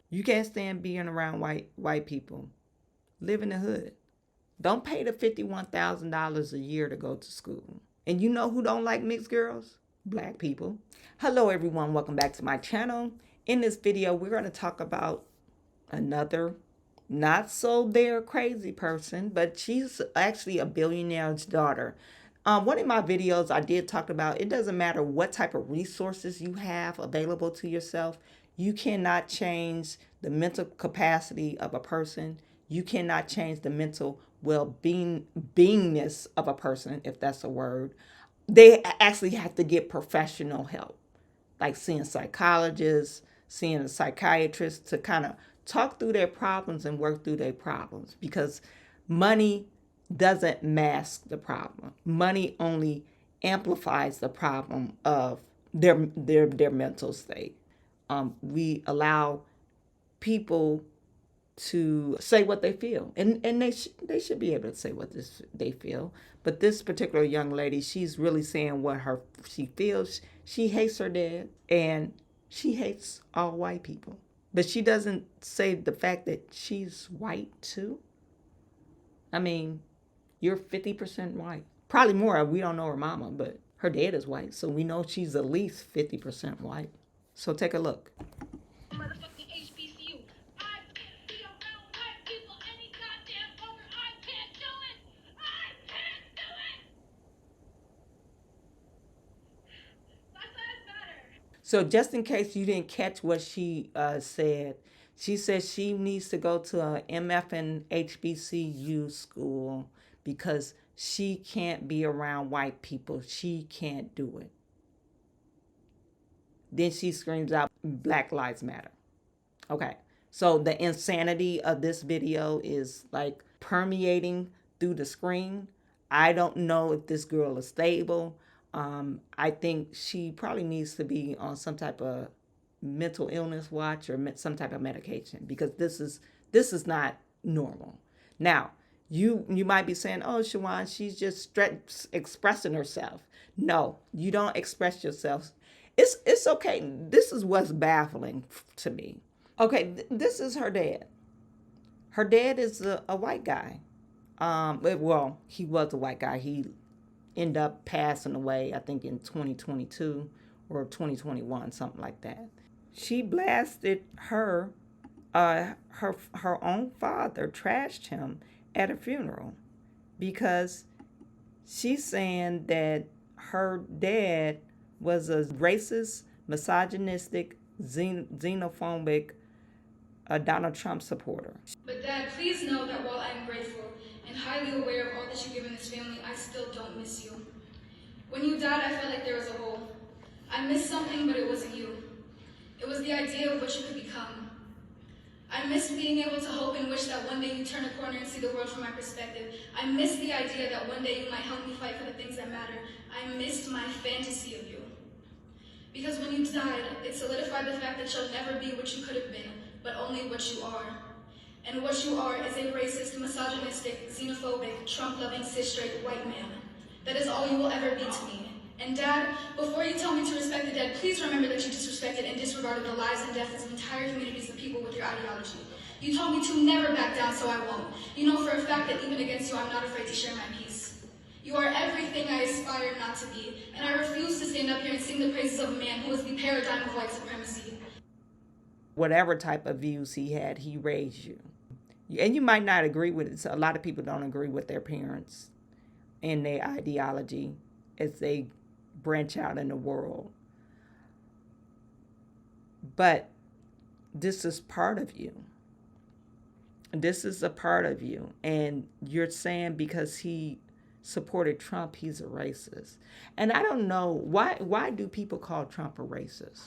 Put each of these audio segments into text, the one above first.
You can't stand being around white people. Live in the hood. Don't pay the $51,000 a year to go to school. And you know who don't like mixed girls? Black people. Hello everyone, welcome back to my channel. In this video, we're going to talk about another not so there crazy person, but she's actually a billionaire's daughter. One of my videos I did talk about it doesn't matter what type of resources you have available to yourself. You cannot change the mental capacity of a person. You cannot change the mental beingness of a person, if that's a word. They actually have to get professional help, like seeing psychologists, seeing a psychiatrist to kind of talk through their problems and work through their problems, because money doesn't mask the problem. Money only amplifies the problem of their mental state. We allow people to say what they feel, and they should be able to say what they feel. But this particular young lady, she's really saying what she feels. She hates her dad, and she hates all white people. But she doesn't say the fact that she's white too. I mean, you're 50% white, probably more. We don't know her mama, but her dad is white, so we know she's at least 50% white. So take a look. So just in case you didn't catch what she said, she says she needs to go to a MF and HBCU school because she can't be around white people. She can't do it. Then she screams out, Black Lives Matter. Okay. So the insanity of this video is like permeating through the screen. I don't know if this girl is stable. I think she probably needs to be on some type of mental illness watch or some type of medication, because this is not normal. Now, you might be saying, "Oh, Chawanne, she's just expressing herself." No, you don't express yourself. It's okay. This is what's baffling to me. Okay, this is her dad. Her dad is a white guy. Well, he was a white guy. He ended up passing away, I think, in 2022 or 2021, something like that. She blasted her own father, trashed him at a funeral, because she's saying that her dad was a racist, misogynistic, xenophobic, Donald Trump supporter. But Dad, please know that while I am grateful and highly aware of all that you've given this family, I still don't miss you. When you died, I felt like there was a hole. I missed something, but it wasn't you. It was the idea of what you could become. I missed being able to hope and wish that one day you'd turn a corner and see the world from my perspective. I missed the idea that one day you might help me fight for the things that matter. I missed my fantasy of you. Because when you died, it solidified the fact that you'll never be what you could have been, but only what you are. And what you are is a racist, misogynistic, xenophobic, Trump-loving, cis-straight white man. That is all you will ever be to me. And Dad, before you tell me to respect the dead, please remember that you disrespected and disregarded the lives and deaths of entire communities of people with your ideology. You told me to never back down, so I won't. You know for a fact that even against you, I'm not afraid to share my peace. You are everything I aspire not to be, and I refuse to stand up here and sing the praises of a man who is the paradigm of white supremacy. Whatever type of views he had, he raised you. And you might not agree with it. So a lot of people don't agree with their parents and their ideology as they branch out in the world. But this is part of you. This is a part of you. And you're saying because he supported Trump, he's a racist. And I don't know, why do people call Trump a racist?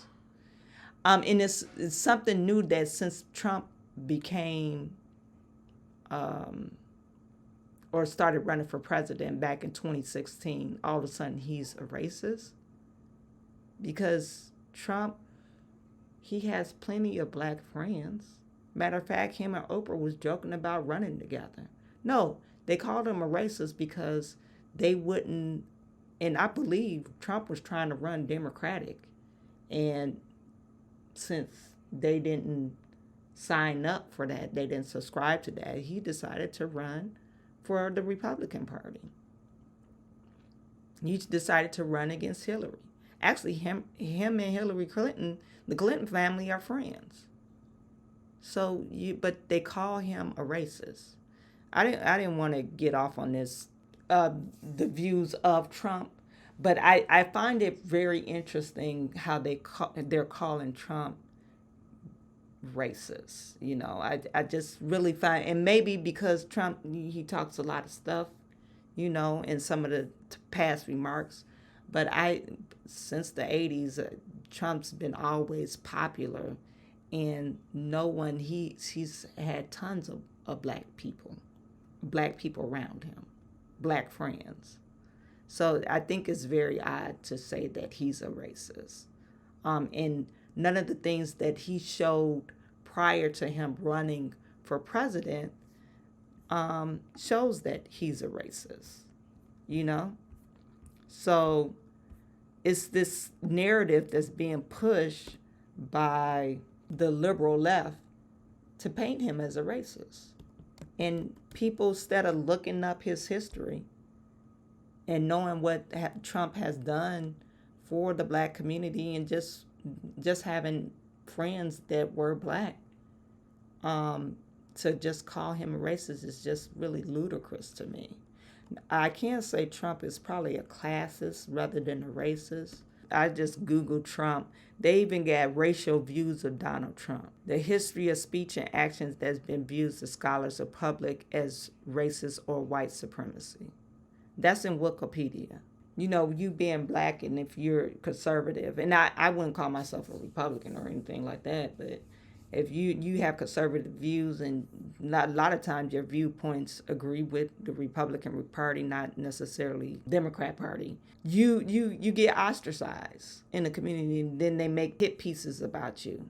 And it's something new that since Trump became or started running for president back in 2016, all of a sudden he's a racist? Because Trump, he has plenty of black friends. Matter of fact, him and Oprah was joking about running together. No, they called him a racist because they wouldn't, and I believe Trump was trying to run Democratic. And since they didn't sign up for that. They didn't subscribe to that. He decided to run for the Republican Party. He decided to run against Hillary. Actually, him and Hillary Clinton, the Clinton family, are friends. So but they call him a racist. I didn't want to get off on this, the views of Trump, but I find it very interesting how they're calling Trump racist. I just really find, and maybe because Trump, he talks a lot of stuff, in some of the past remarks, but since the 80s, Trump's been always popular, and no one, he's had tons of black people around him, black friends. So I think it's very odd to say that he's a racist. And none of the things that he showed prior to him running for president shows that he's a racist, So it's this narrative that's being pushed by the liberal left to paint him as a racist. And people, instead of looking up his history and knowing what Trump has done for the black community, and just having friends that were black, to just call him a racist is just really ludicrous to me. I can't say Trump is probably a classist rather than a racist. I just Googled Trump. They even got racial views of Donald Trump. The history of speech and actions that's been viewed to scholars of public as racist or white supremacy. That's in Wikipedia. You being black, and if you're conservative, and I wouldn't call myself a Republican or anything like that, but if you have conservative views, and a lot of times your viewpoints agree with the Republican Party, not necessarily Democrat Party, you get ostracized in the community, and then they make hit pieces about you,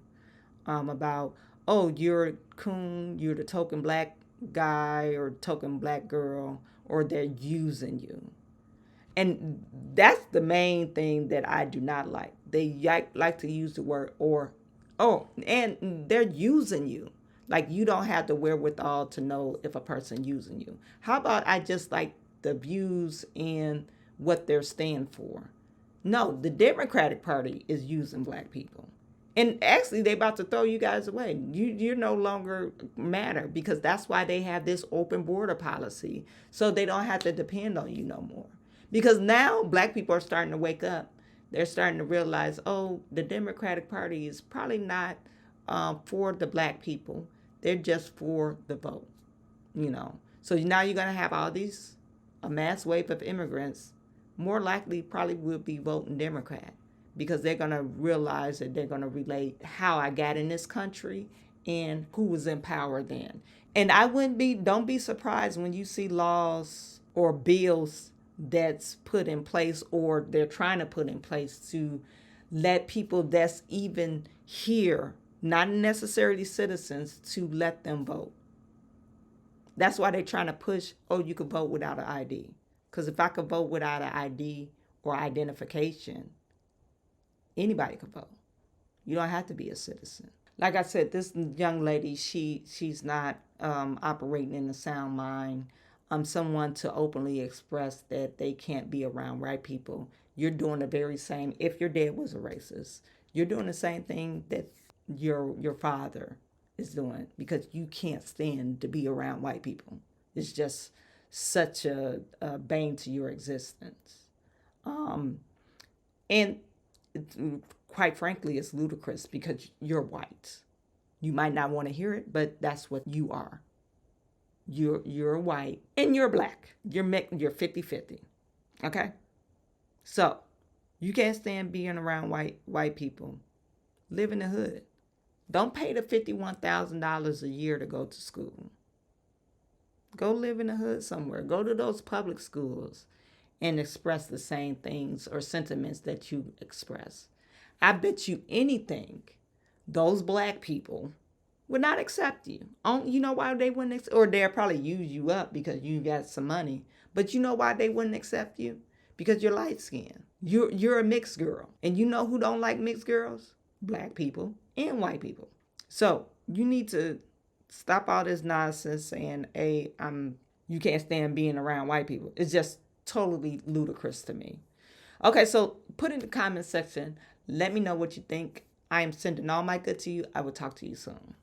about, oh, you're a coon, you're the token black guy or token black girl, or they're using you. And that's the main thing that I do not like. They like to use the word or. Oh, and they're using you. Like, you don't have the wherewithal to know if a person using you. How about I just like the views and what they're standing for? No, the Democratic Party is using black people. And actually, they're about to throw you guys away. You no longer matter, because that's why they have this open border policy, so they don't have to depend on you no more. Because now black people are starting to wake up. They're starting to realize, oh, the Democratic Party is probably not for the black people. They're just for the vote, So now you're going to have all these, a mass wave of immigrants, more likely probably will be voting Democrat, because they're going to realize that they're going to relate how I got in this country and who was in power then. And don't be surprised when you see laws or bills that's put in place, or they're trying to put in place, to let people that's even here, not necessarily citizens, to let them vote. That's why they're trying to push, oh, you can vote without an ID. Because if I could vote without an ID or identification, anybody could vote. You don't have to be a citizen. Like I said, this young lady, she's not operating in a sound mind. Someone to openly express that they can't be around white people. You're doing the very same. If your dad was a racist, you're doing the same thing that your father is doing, because you can't stand to be around white people. It's just such a bane to your existence. And quite frankly, it's ludicrous, because you're white. You might not want to hear it, but that's what you are. You're white and you're black. You're 50-50. Okay? So, you can't stand being around white people. Live in the hood. Don't pay the $51,000 a year to go to school. Go live in the hood somewhere. Go to those public schools and express the same things or sentiments that you express. I bet you anything, those black people would not accept you. You know why they wouldn't or they'll probably use you up because you got some money. But you know why they wouldn't accept you? Because you're light skinned. You're a mixed girl. And you know who don't like mixed girls? Black people and white people. So you need to stop all this nonsense saying, "Hey, you can't stand being around white people." It's just totally ludicrous to me. Okay, so put in the comment section. Let me know what you think. I am sending all my good to you. I will talk to you soon.